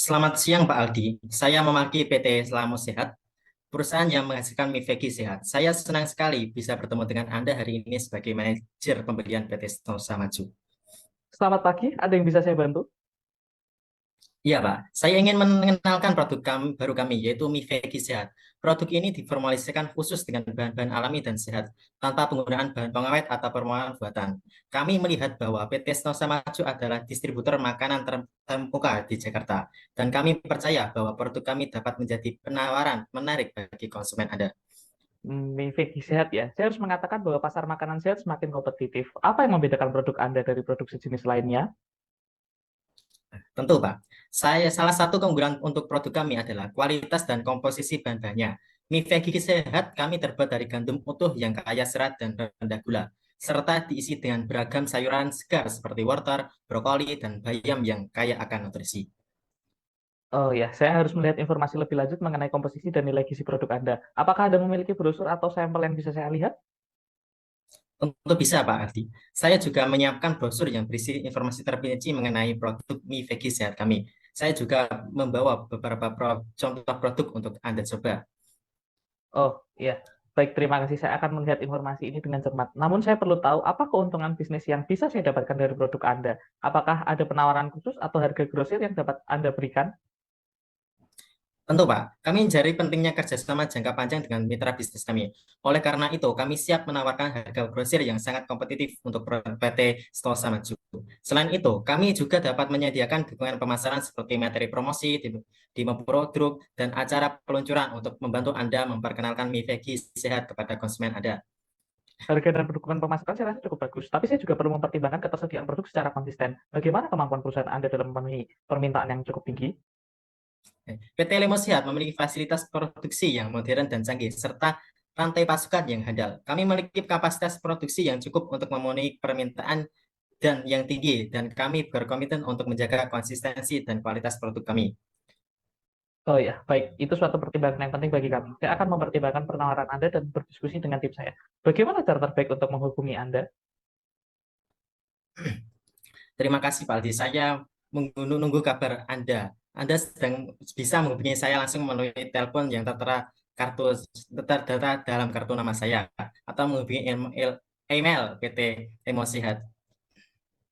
Selamat siang Pak Aldi, saya mewakili PT Selamo Sehat, perusahaan yang menghasilkan mie Veggie Sehat. Saya senang sekali bisa bertemu dengan Anda hari ini sebagai manajer pembelian PT Snosa Maju. Selamat pagi, ada yang bisa saya bantu? Iya Pak, saya ingin mengenalkan produk baru kami, yaitu mie Veggie Sehat. Produk ini diformulasikan khusus dengan bahan-bahan alami dan sehat, tanpa penggunaan bahan pengawet atau permukaan buatan. Kami melihat bahwa PT Snosa Maju adalah distributor makanan terkemuka di Jakarta, dan kami percaya bahwa produk kami dapat menjadi penawaran menarik bagi konsumen Anda. Mie Veggie sehat ya. Saya harus mengatakan bahwa pasar makanan sehat semakin kompetitif. Apa yang membedakan produk Anda dari produk sejenis lainnya? Tentu, Pak. Salah satu keunggulan untuk produk kami adalah kualitas dan komposisi bahan-bahannya. Mie Veggie sehat kami terbuat dari gandum utuh yang kaya serat dan rendah gula, serta diisi dengan beragam sayuran segar seperti wortel, brokoli, dan bayam yang kaya akan nutrisi. Oh ya, saya harus melihat informasi lebih lanjut mengenai komposisi dan nilai gizi produk Anda. Apakah Anda memiliki brosur atau sampel yang bisa saya lihat? Tentu bisa, Pak Ardi. Saya juga menyiapkan brosur yang berisi informasi terperinci mengenai produk Mie Veggie sehat kami. Saya juga membawa beberapa contoh produk untuk Anda coba. Oh iya, baik terima kasih. Saya akan melihat informasi ini dengan cermat. Namun saya perlu tahu apa keuntungan bisnis yang bisa saya dapatkan dari produk Anda. Apakah ada penawaran khusus atau harga grosir yang dapat Anda berikan? Tentu, Pak. Kami mencari pentingnya kerjasama jangka panjang dengan mitra bisnis kami. Oleh karena itu, kami siap menawarkan harga grosir yang sangat kompetitif untuk produk PT Stosa Maju. Selain itu, kami juga dapat menyediakan dukungan pemasaran seperti materi promosi, demo produk, dan acara peluncuran untuk membantu Anda memperkenalkan mie veggie sehat kepada konsumen Anda. Harga dan dukungan pemasaran saya rasa cukup bagus, tapi saya juga perlu mempertimbangkan ketersediaan produk secara konsisten. Bagaimana kemampuan perusahaan Anda dalam memenuhi permintaan yang cukup tinggi? PT Lemo Sehat memiliki fasilitas produksi yang modern dan canggih, serta rantai pasukan yang handal. Kami memiliki kapasitas produksi yang cukup untuk memenuhi permintaan dan yang tinggi, dan kami berkomitmen untuk menjaga konsistensi dan kualitas produk kami. Oh ya, baik. Itu suatu pertimbangan yang penting bagi kami. Saya akan mempertimbangkan penawaran Anda dan berdiskusi dengan tim saya. Bagaimana cara terbaik untuk menghubungi Anda? Terima kasih Pak Aldi. Saya menunggu kabar Anda. Anda sedang bisa menghubungi saya langsung melalui telepon yang terdata dalam kartu nama saya, atau menghubungi email PT Emo Sehat.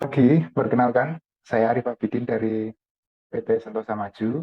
Pagi, perkenalkan, saya Arif Abidin dari PT Sentosa Maju.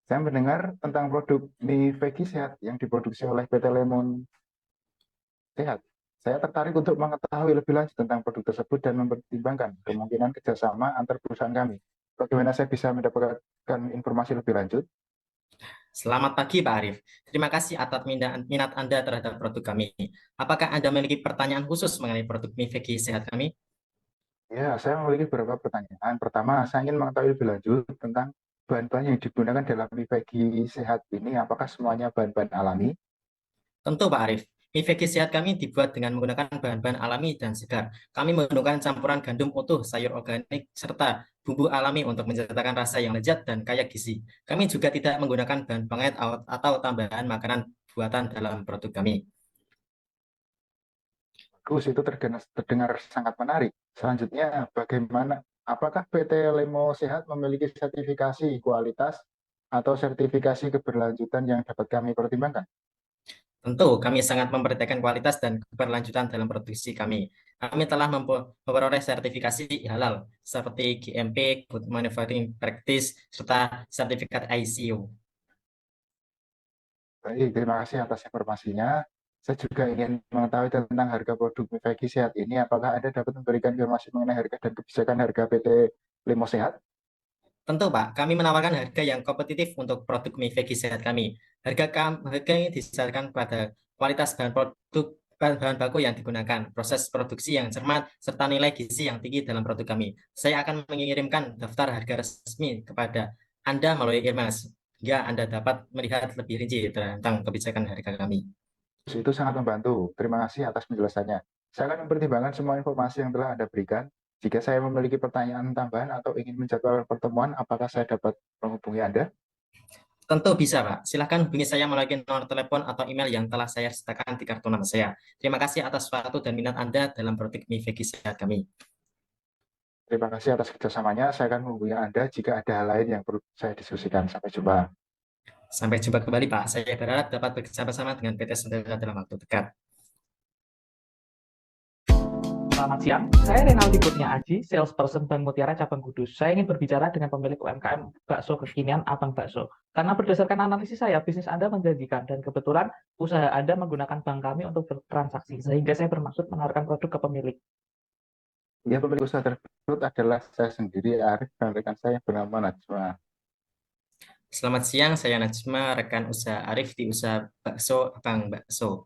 Saya mendengar tentang produk mie veggie sehat yang diproduksi oleh PT Lemon Sehat. Saya tertarik untuk mengetahui lebih lanjut tentang produk tersebut dan mempertimbangkan kemungkinan kerjasama antar perusahaan kami. Bagaimana saya bisa mendapatkan informasi lebih lanjut? Selamat pagi Pak Arif. Terima kasih atas minat Anda terhadap produk kami. Apakah Anda memiliki pertanyaan khusus mengenai produk mie veggie sehat kami? Ya, saya memiliki beberapa pertanyaan. Pertama, saya ingin mengetahui lebih lanjut tentang bahan-bahan yang digunakan dalam mie veggie sehat ini. Apakah semuanya bahan-bahan alami? Tentu Pak Arif. Mie veggie sehat kami dibuat dengan menggunakan bahan-bahan alami dan segar. Kami menggunakan campuran gandum utuh, sayur organik, serta bumbu alami untuk menciptakan rasa yang lezat dan kaya gizi. Kami juga tidak menggunakan bahan pengawet atau tambahan makanan buatan dalam produk kami. Bagus, itu terdengar sangat menarik. Selanjutnya, bagaimana, apakah PT Lemo Sehat memiliki sertifikasi kualitas atau sertifikasi keberlanjutan yang dapat kami pertimbangkan? Tentu, kami sangat memperhatikan kualitas dan keberlanjutan dalam produksi kami. Kami telah memperoleh sertifikasi halal seperti GMP, Good Manufacturing Practice, serta sertifikat ICO. Baik, terima kasih atas informasinya. Saya juga ingin mengetahui tentang harga produk mie veggie sehat ini. Apakah Anda dapat memberikan informasi mengenai harga dan kebijakan harga PT Lemo Sehat? Tentu, Pak, kami menawarkan harga yang kompetitif untuk produk mie veggie sehat kami. Harga ini disesuaikan pada kualitas bahan baku yang digunakan, proses produksi yang cermat, serta nilai gizi yang tinggi dalam produk kami. Saya akan mengirimkan daftar harga resmi kepada Anda melalui email, hingga Anda dapat melihat lebih rinci tentang kebijakan harga kami. Itu sangat membantu. Terima kasih atas penjelasannya. Saya akan mempertimbangkan semua informasi yang telah Anda berikan. Jika saya memiliki pertanyaan tambahan atau ingin menjadwalkan pertemuan, apakah saya dapat menghubungi Anda? Tentu bisa, Pak. Silakan hubungi saya melalui nomor telepon atau email yang telah saya sertakan di kartu nama saya. Terima kasih atas waktu dan minat Anda dalam produk mie veggie sehat kami. Terima kasih atas kerjasamanya. Saya akan menghubungi Anda jika ada hal lain yang perlu saya diskusikan. Sampai jumpa. Sampai jumpa kembali, Pak. Saya berharap dapat bekerjasama dengan PT Sentela dalam waktu dekat. Selamat siang, saya Renaldi Kurnia Aji, salesperson Bank Mutiara Cabang Kudus. Saya ingin berbicara dengan pemilik UMKM bakso kekinian Abang Bakso. Karena berdasarkan analisis saya, bisnis Anda menjanjikan dan kebetulan usaha Anda menggunakan bank kami untuk bertransaksi, sehingga saya bermaksud menawarkan produk ke pemilik. Ya, pemilik usaha tersebut adalah saya sendiri, Arif, dan rekan saya yang bernama Najwa. Selamat siang, saya Najma, rekan usaha Arif di usaha bakso Abang Bakso.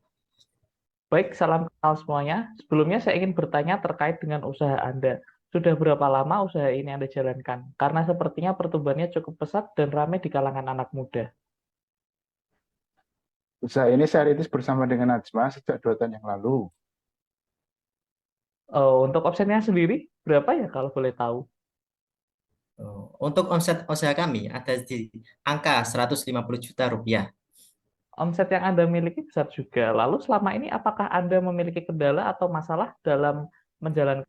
Baik, salam kenal semuanya. Sebelumnya saya ingin bertanya terkait dengan usaha Anda. Sudah berapa lama usaha ini Anda jalankan? Karena sepertinya pertumbuhannya cukup pesat dan ramai di kalangan anak muda. Usaha ini saya rintis bersama dengan Najma sejak 2 tahun yang lalu. Untuk omsetnya sendiri, berapa ya kalau boleh tahu? Untuk omset usaha kami ada di angka 150 juta rupiah. Omset yang Anda miliki besar juga. Lalu selama ini apakah Anda memiliki kendala atau masalah dalam menjalankan?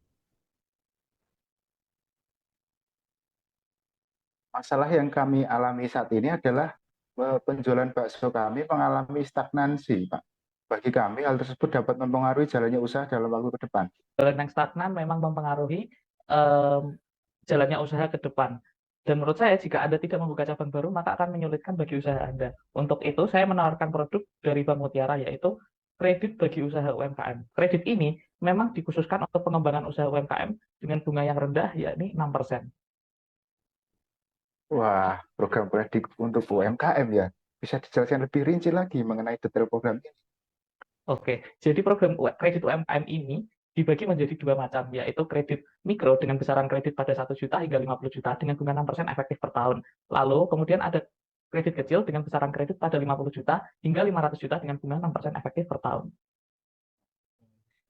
Masalah yang kami alami saat ini adalah penjualan bakso kami mengalami stagnansi, Pak. Bagi kami, hal tersebut dapat mempengaruhi jalannya usaha dalam waktu ke depan. Jalan yang stagnan memang mempengaruhi em, jalannya usaha ke depan. Dan menurut saya, jika Anda tidak membuka cabang baru, maka akan menyulitkan bagi usaha Anda. Untuk itu, saya menawarkan produk dari Bank Mutiara, yaitu kredit bagi usaha UMKM. Kredit ini memang dikhususkan untuk pengembangan usaha UMKM dengan bunga yang rendah, yakni 6%. Wah, program kredit untuk UMKM ya. Bisa dijelaskan lebih rinci lagi mengenai detail program ini? Oke, jadi program kredit UMKM ini dibagi menjadi dua macam, yaitu kredit mikro dengan besaran kredit pada 1 juta hingga 50 juta dengan bunga 6% efektif per tahun. Lalu kemudian ada kredit kecil dengan besaran kredit pada 50 juta hingga 500 juta dengan bunga 6% efektif per tahun.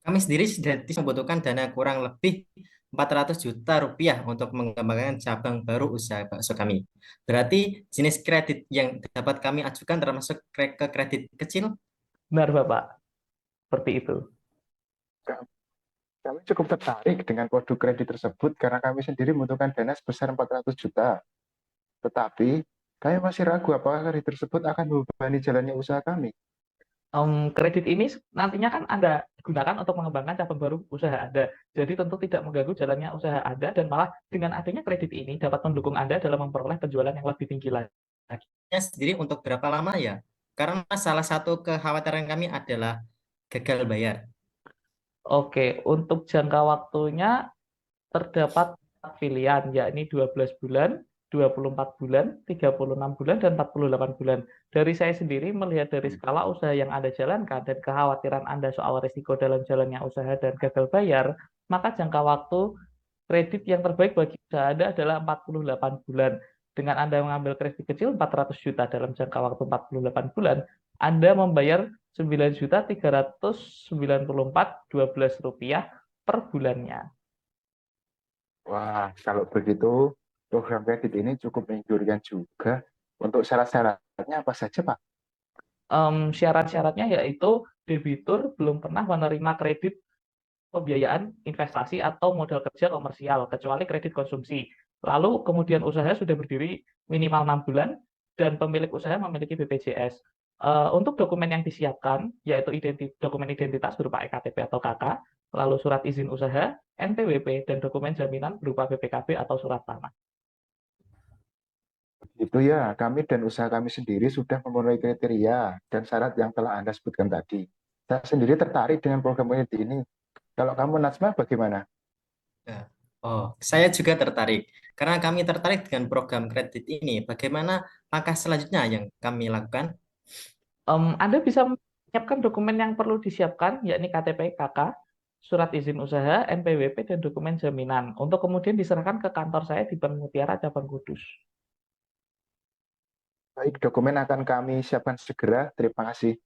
Kami sendiri sudah membutuhkan dana kurang lebih 400 juta rupiah untuk mengembangkan cabang baru usaha bakso kami. Berarti jenis kredit yang dapat kami ajukan termasuk ke kredit kecil. Benar, Bapak. Seperti itu. Kami cukup tertarik dengan produk kredit tersebut karena kami sendiri membutuhkan dana sebesar 400 juta. Tetapi, kami masih ragu apakah kredit tersebut akan membebani jalannya usaha kami. Kredit ini nantinya kan Anda gunakan untuk mengembangkan cabang baru usaha Anda. Jadi tentu tidak mengganggu jalannya usaha Anda dan malah dengan adanya kredit ini dapat mendukung Anda dalam memperoleh penjualan yang lebih tinggi lagi. Sendiri untuk berapa lama ya? Karena salah satu kekhawatiran kami adalah gagal bayar. Oke, untuk jangka waktunya terdapat pilihan, yakni 12 bulan, 24 bulan, 36 bulan, dan 48 bulan. Dari saya sendiri melihat dari skala usaha yang Anda jalankan dan kekhawatiran Anda soal risiko dalam jalannya usaha dan gagal bayar, maka jangka waktu kredit yang terbaik bagi usaha Anda adalah 48 bulan. Dengan Anda mengambil kredit kecil 400 juta dalam jangka waktu 48 bulan, Anda membayar 9.394.12 rupiah per bulannya. Wah, kalau begitu, program kredit ini cukup menggiurkan juga. Untuk syarat-syaratnya apa saja, Pak? Syarat-syaratnya yaitu debitur belum pernah menerima kredit pembiayaan investasi atau modal kerja komersial, kecuali kredit konsumsi. Lalu kemudian usaha sudah berdiri minimal 6 bulan dan pemilik usaha memiliki BPJS. Untuk dokumen yang disiapkan, yaitu dokumen identitas berupa EKTP atau KK, lalu surat izin usaha, NPWP, dan dokumen jaminan berupa BPKB atau surat tanah. Itu ya, kami dan usaha kami sendiri sudah memenuhi kriteria dan syarat yang telah Anda sebutkan tadi. Saya sendiri tertarik dengan program kredit ini. Kalau kamu, Najma, bagaimana? Nah, saya juga tertarik. Karena kami tertarik dengan program kredit ini, bagaimana langkah selanjutnya yang kami lakukan? Anda bisa menyiapkan dokumen yang perlu disiapkan, yakni KTP, KK, surat izin usaha, NPWP, dan dokumen jaminan, untuk kemudian diserahkan ke kantor saya di Bank Mutiara Cabang Kudus. Baik, dokumen akan kami siapkan segera. Terima kasih.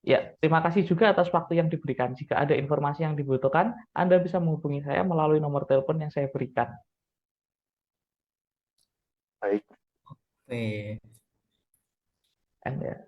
Ya, terima kasih juga atas waktu yang diberikan. Jika ada informasi yang dibutuhkan, Anda bisa menghubungi saya melalui nomor telepon yang saya berikan. Baik. Oke. Anda.